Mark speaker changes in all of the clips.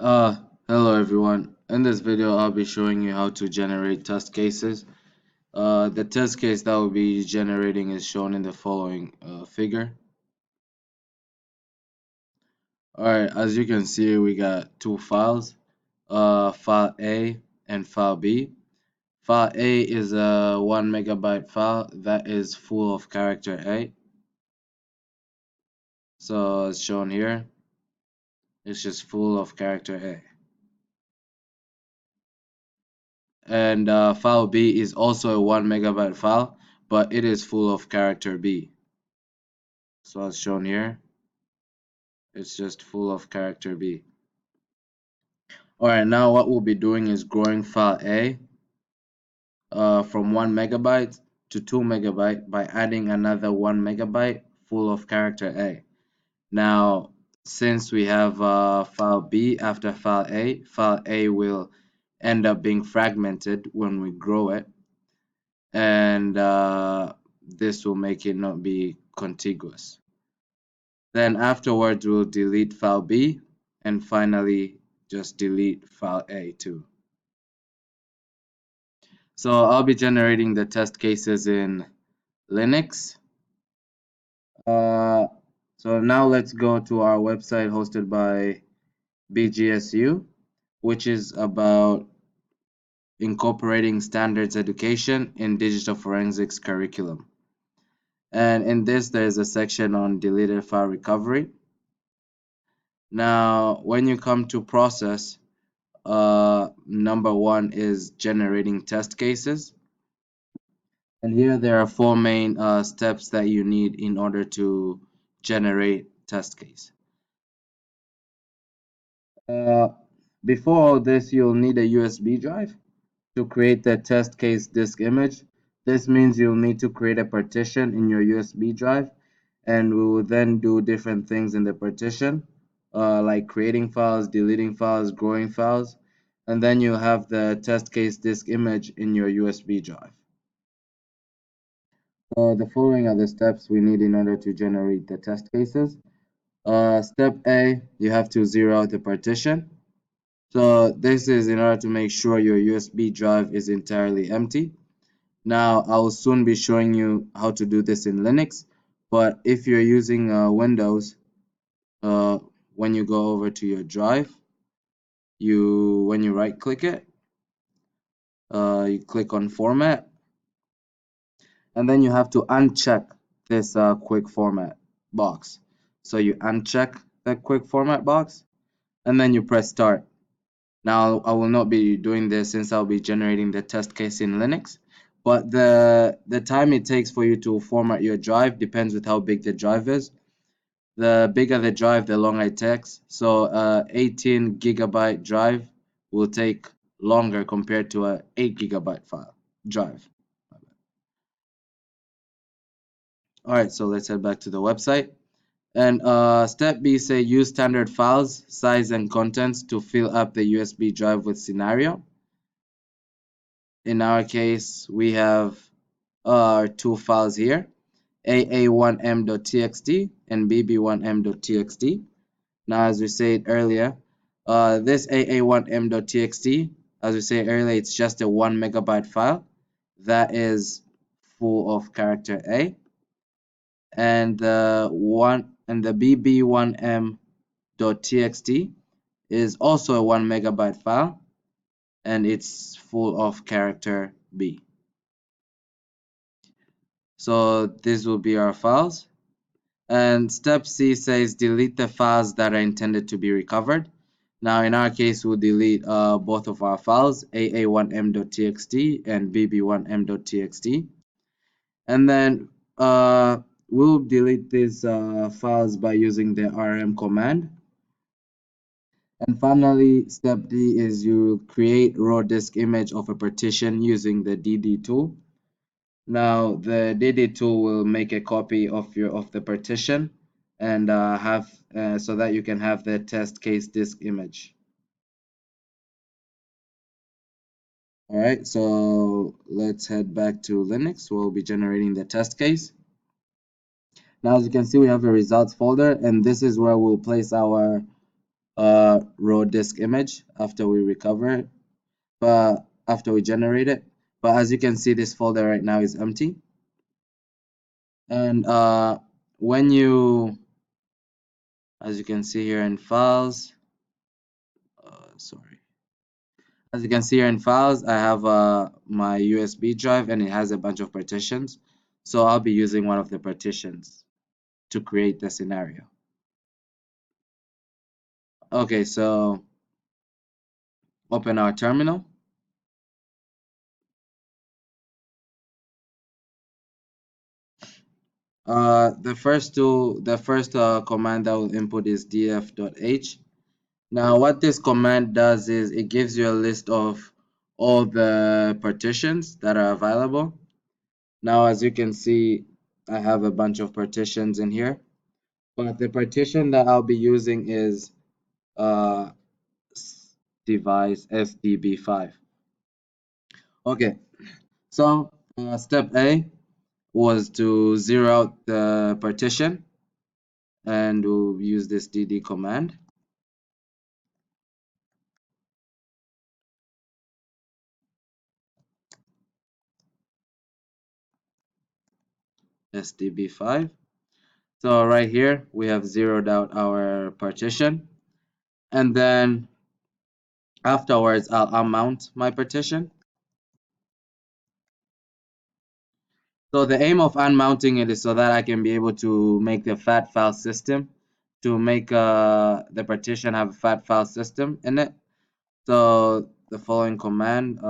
Speaker 1: Hello everyone. In this video, I'll be showing you how to generate test cases. The test case that we'll be generating is shown in the following figure. Alright, as you can see, we got two files, file A and file B. File A is a 1 megabyte file that is full of character A. So as shown here, it's just full of character A. And file B is also a 1 megabyte file, but it is full of character B. So as shown here, it's just full of character B. Alright, now what we'll be doing is growing file A from 1 megabyte to 2 megabyte by adding another 1 megabyte full of character A. Now, since we have file B after file A will end up being fragmented when we grow it, and this will make it not be contiguous. Then afterwards, we'll delete file B and finally just delete file A too. So I'll be generating the test cases in Linux. So now let's go to our website hosted by BGSU, which is about incorporating standards education in digital forensics curriculum. And in this, there's a section on deleted file recovery. Now, when you come to process, number one is generating test cases. And here there are four main steps that you need in order to generate test case. Uh, Before all this, you'll need a USB drive to create the test case disk image. This means you'll need to create a partition in your USB drive, and we will then do different things in the partition, like creating files, deleting files, growing files, and then you'll have the test case disk image in your USB drive. So the following are the steps we need in order to generate the test cases. Step A, you have to zero out the partition. So this is in order to make sure your USB drive is entirely empty. Now I will soon be showing you how to do this in Linux, but if you're using Windows, uh, when you go over to your drive, when you right click it, you click on format, and then you have to uncheck this quick format box. So you uncheck the quick format box, and then you press start. Now I will not be doing this since I'll be generating the test case in Linux, but the time it takes for you to format your drive depends with how big the drive is. The bigger the drive, the longer it takes. So 18 gigabyte drive will take longer compared to a 8 gigabyte file drive. Alright, so let's head back to the website. And step B say use standard files, size and contents to fill up the USB drive with scenario. In our case, we have our two files here, aa1m.txt and bb1m.txt. Now, as we said earlier, this aa1m.txt, as we said earlier, it's just a 1 megabyte file that is full of character A, and the bb1m.txt is also a 1 megabyte file, and it's full of character B. So these will be our files. And step C says delete the files that are intended to be recovered. Now in our case, we'll delete both of our files, aa1m.txt and bb1m.txt. And then we'll delete these files by using the rm command. And finally, step D is you create raw disk image of a partition using the dd tool. Now the dd tool will make a copy of the partition and have so that you can have the test case disk image. All right, so let's head back to Linux. We'll be generating the test case. Now, as you can see, we have a results folder, and this is where we'll place our raw disk image after we recover it, after we generate it. But as you can see, this folder right now is empty. And when you, as you can see here in files, sorry. As you can see here in files, I have my USB drive and it has a bunch of partitions. So I'll be using one of the partitions to create the scenario. Okay, so open our terminal. The first command that will input is df.h. Now, what this command does is it gives you a list of all the partitions that are available. Now, as you can see, I have a bunch of partitions in here, but the partition that I'll be using is uh, device SDB5. Okay, so step A was to zero out the partition, and we'll use this dd command. SDB5. So right here, we have zeroed out our partition. And then afterwards, I'll unmount my partition. So the aim of unmounting it is so that I can be able to make the fat file system, to make the partition have a fat file system in it. So the following command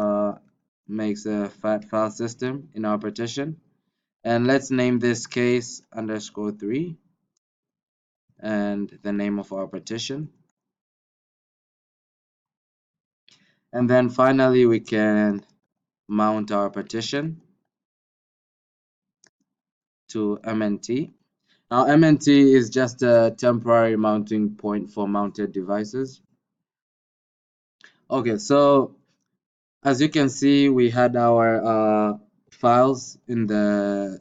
Speaker 1: makes a fat file system in our partition. And let's name this case _3 and the name of our partition. And then finally, we can mount our partition to MNT. Now, MNT is just a temporary mounting point for mounted devices. Okay, so as you can see, we had our files in the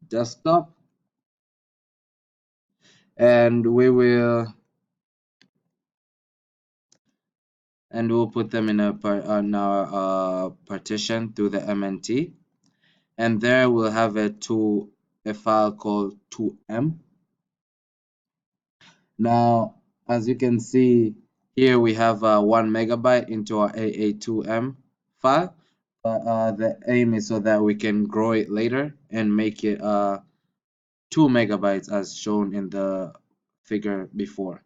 Speaker 1: desktop, and we'll put them in on our partition through the MNT, and there we'll have a file called 2M. Now, as you can see here, we have 1 megabyte into our AA2M file. But the aim is so that we can grow it later and make it 2 megabytes as shown in the figure before.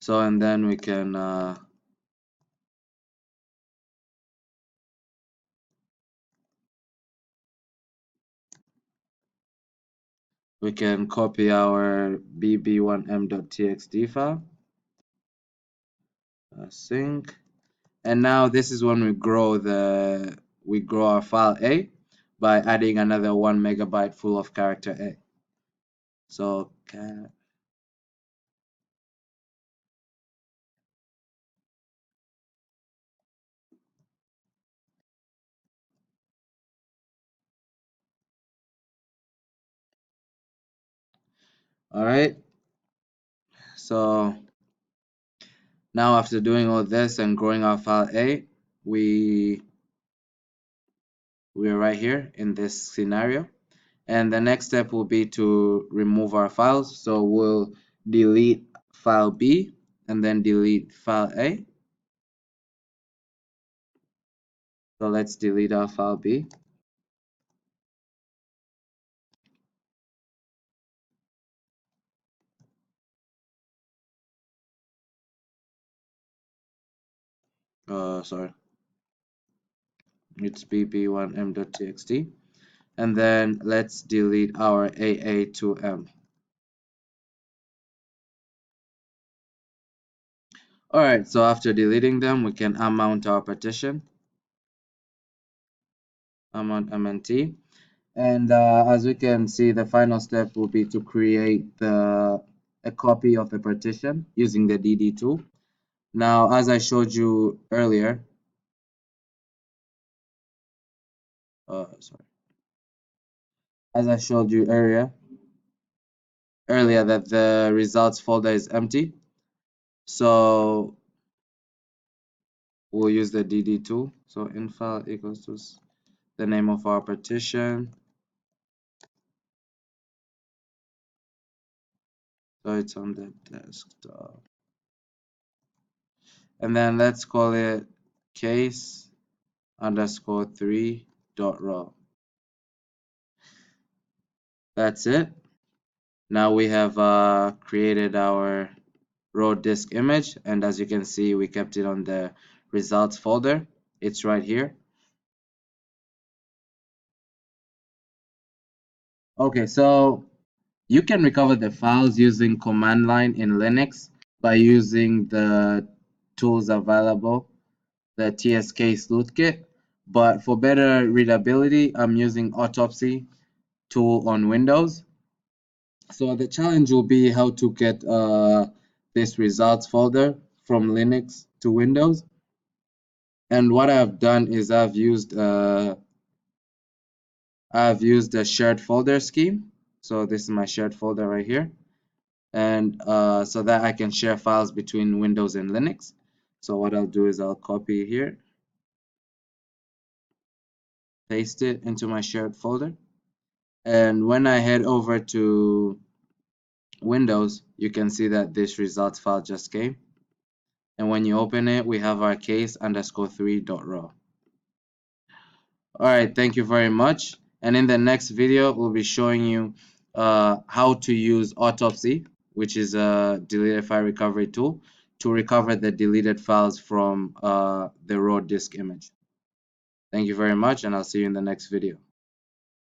Speaker 1: So, and then we can copy our bb1m.txt file, sync, and now this is when we grow our file A by adding another 1 megabyte full of character A. So all right, so now after doing all this and growing our file A, we're right here in this scenario. And the next step will be to remove our files. So we'll delete file B and then delete file A. So let's delete our file B. Sorry, it's bb1m.txt. And then let's delete our AA2M. Alright, so after deleting them, we can unmount our partition, unmount MNT. And as we can see, the final step will be to create a copy of the partition using the DD tool. Now, as I showed you earlier, sorry, as I showed you earlier that the results folder is empty. So we'll use the dd tool. So infile equals to the name of our partition. So it's on the desktop. And then let's call it case underscore 3 dot row. That's it. Now we have created our raw disk image, and as you can see, we kept it on the results folder. It's right here. Okay, so you can recover the files using command line in Linux by using the tools available, the TSK sleuth kit. But for better readability, I'm using Autopsy tool on Windows. So the challenge will be how to get this results folder from Linux to Windows. And what I've done is I've used a shared folder scheme. So this is my shared folder right here, and so that I can share files between Windows and Linux. So what I'll do is I'll copy here, paste it into my shared folder, and when I head over to Windows, you can see that this results file just came. And when you open it, we have our case underscore 3 dot row. All right, thank you very much. And in the next video, we'll be showing you how to use Autopsy, which is a deleted file recovery tool, to recover the deleted files from the raw disk image. Thank you very much, and I'll see you in the next video.